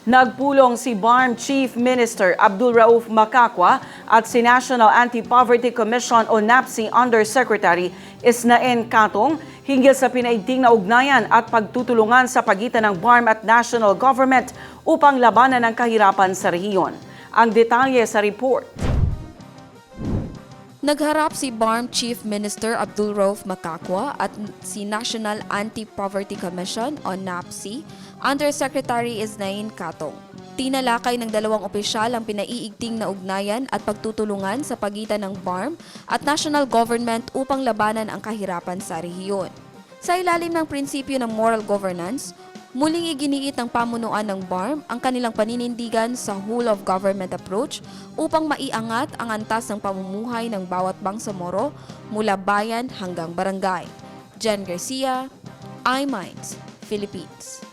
Nagpulong si BARM Chief Minister Abdul Rauf Macacua at si National Anti-Poverty Commission o NAPC Undersecretary Isnaen Katong hinggil sa pinaigting na ugnayan at pagtutulungan sa pagitan ng BARM at national government upang labanan ang kahirapan sa rehiyon. Ang detalye sa report. Nagharap si BARM Chief Minister Abdul Rauf Macacua at si National Anti-Poverty Commission o NAPC Undersecretary Isnaen Katong. Tinalakay ng dalawang opisyal ang pinaiigting na ugnayan at pagtutulungan sa pagitan ng BARM at national government upang labanan ang kahirapan sa rehiyon. Sa ilalim ng prinsipyo ng moral governance, muling iginiit ng pamunuan ng BARM ang kanilang paninindigan sa whole-of-government approach upang maiangat ang antas ng pamumuhay ng bawat bangsamoro mula bayan hanggang barangay. Jen Garcia, iMinds, Philippines.